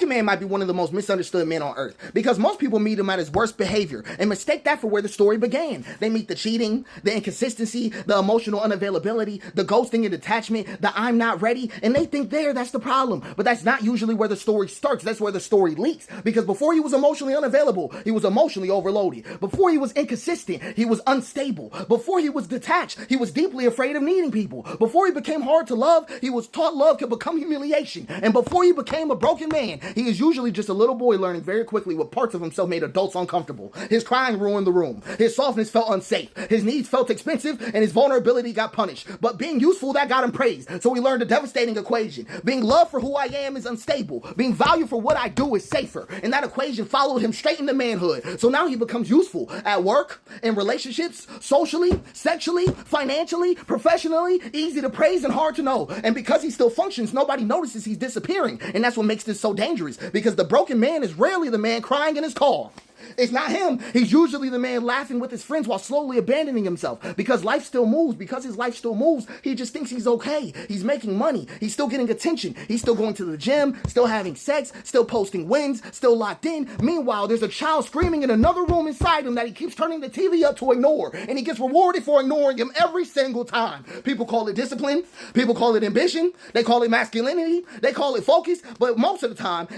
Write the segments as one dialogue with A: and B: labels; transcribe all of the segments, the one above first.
A: broken man might be one of the most misunderstood men on earth because most people meet him at his worst behavior and mistake that for where the story began. They meet the cheating, the inconsistency, the emotional unavailability, the ghosting and detachment, the I'm not ready, and they think that's the problem. But that's not usually where the story starts. That's where the story leaks. Because before he was emotionally unavailable, he was emotionally overloaded. Before he was inconsistent, he was unstable. Before he was detached, he was deeply afraid of needing people. Before he became hard to love, he was taught love could become humiliation. And before he became a broken man, he is usually just a little boy learning very quickly what parts of himself made adults uncomfortable. His crying ruined the room. His softness felt unsafe. His needs felt expensive, and his vulnerability got punished. But being useful, that got him praised. So he learned a devastating equation. Being loved for who I am is unstable. Being valued for what I do is safer. And that equation followed him straight into manhood. So now he becomes useful at work, in relationships, socially, sexually, financially, professionally, easy to praise and hard to know. And because he still functions, nobody notices he's disappearing. And that's what makes this so dangerous, because the broken man is rarely the man crying in his car. It's not him. He's usually the man laughing with his friends while slowly abandoning himself. Because life still moves. Because his life still moves, he just thinks he's okay. He's making money. He's still getting attention. He's still going to the gym, still having sex, still posting wins, still locked in. Meanwhile, there's a child screaming in another room inside him that he keeps turning the TV up to ignore. And he gets rewarded for ignoring him every single time. People call it discipline. People call it ambition. They call it masculinity. They call it focus. But most of the time,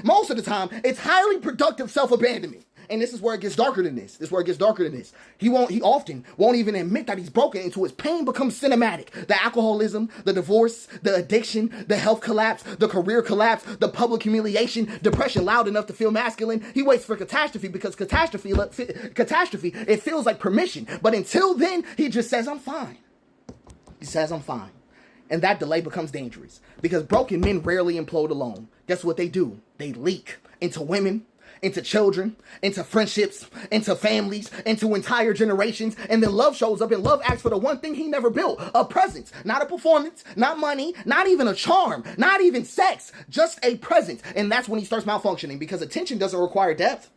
A: it's highly productive self-abandonment. And this is where it gets darker than this. He often won't even admit that he's broken until his pain becomes cinematic. The alcoholism, the divorce, the addiction, the health collapse, the career collapse, the public humiliation, depression loud enough to feel masculine. He waits for catastrophe because catastrophe, it feels like permission. But until then, he just says, I'm fine. He says, I'm fine. And that delay becomes dangerous because broken men rarely implode alone. Guess what they do? They leak into women, into children, into friendships, into families, into entire generations. And then love shows up and love asks for the one thing he never built, a presence, not a performance, not money, not even a charm, not even sex, just a presence. And that's when he starts malfunctioning because attention doesn't require depth.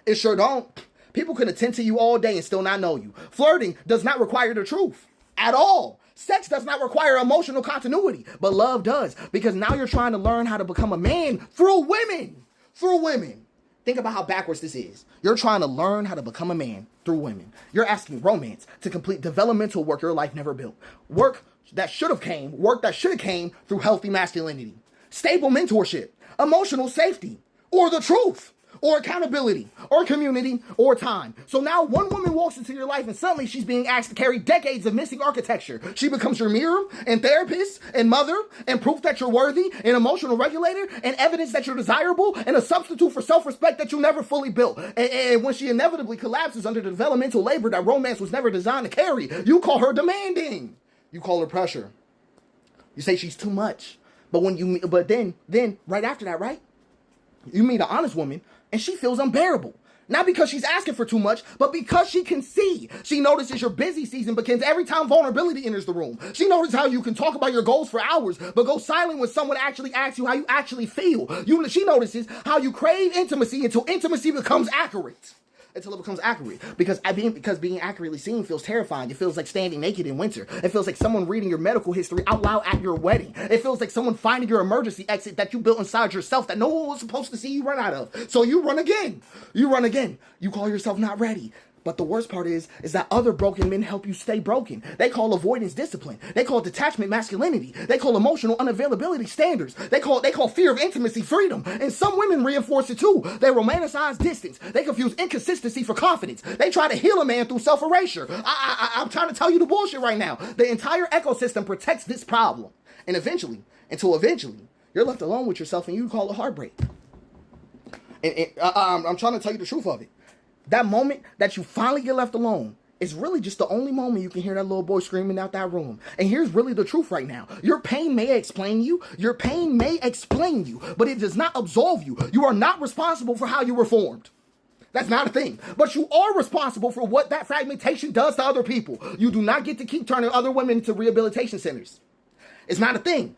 A: It sure don't. People can attend to you all day and still not know you. Flirting does not require the truth at all. Sex does not require emotional continuity, but love does, because now you're trying to learn how to become a man through women. Think about how backwards this is. You're trying to learn how to become a man through women. You're asking romance to complete developmental work your life never built. Work that should have came through healthy masculinity, stable mentorship, emotional safety, or the truth, or accountability, or community, or time. So now one woman walks into your life and suddenly she's being asked to carry decades of missing architecture. She becomes your mirror, and therapist, and mother, and proof that you're worthy, and emotional regulator, and evidence that you're desirable, and a substitute for self-respect that you never fully built. And when she inevitably collapses under the developmental labor that romance was never designed to carry, you call her demanding. You call her pressure. You say she's too much. But then right after that, right? You meet an honest woman, and she feels unbearable. Not because she's asking for too much, but because she can see. She notices your busy season begins every time vulnerability enters the room. She notices how you can talk about your goals for hours, but go silent when someone actually asks you how you actually feel. She notices how you crave intimacy until intimacy becomes accurate. Because being accurately seen feels terrifying. It feels like standing naked in winter. It feels like someone reading your medical history out loud at your wedding. It feels like someone finding your emergency exit that you built inside yourself that no one was supposed to see you run out of. So you run again. You call yourself not ready. But the worst part is that other broken men help you stay broken. They call avoidance discipline. They call detachment masculinity. They call emotional unavailability standards. They call fear of intimacy freedom. And some women reinforce it too. They romanticize distance. They confuse inconsistency for confidence. They try to heal a man through self-erasure. I'm trying to tell you the bullshit right now. The entire ecosystem protects this problem. And eventually, you're left alone with yourself and you call it heartbreak. I'm trying to tell you the truth of it. That moment that you finally get left alone is really just the only moment you can hear that little boy screaming out that room. And here's really the truth right now. Your pain may explain you, but it does not absolve you. You are not responsible for how you were formed. That's not a thing. But you are responsible for what that fragmentation does to other people. You do not get to keep turning other women into rehabilitation centers. It's not a thing.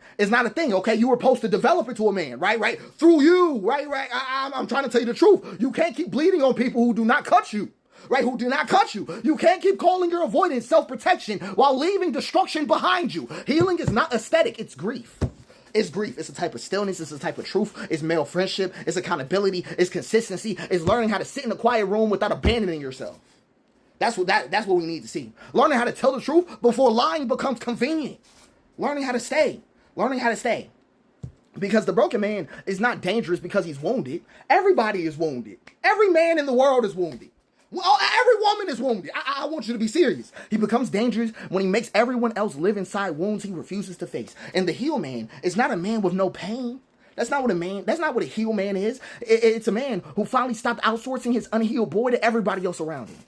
A: Okay? You were supposed to develop into a man, right? Through you, right? I'm trying to tell you the truth. You can't keep bleeding on people who do not cut you, right? Who do not cut you. You can't keep calling your avoidance self-protection while leaving destruction behind you. Healing is not aesthetic, it's grief. It's grief. It's a type of stillness. It's a type of truth. It's male friendship. It's accountability. It's consistency. It's learning how to sit in a quiet room without abandoning yourself. That's what we need to see. Learning how to tell the truth before lying becomes convenient. Learning how to stay. Learning how to stay. Because the broken man is not dangerous because he's wounded. Everybody is wounded. Every man in the world is wounded. Well, every woman is wounded. I want you to be serious. He becomes dangerous when he makes everyone else live inside wounds he refuses to face. And the healed man is not a man with no pain. That's not what a healed man is. It's a man who finally stopped outsourcing his unhealed boy to everybody else around him.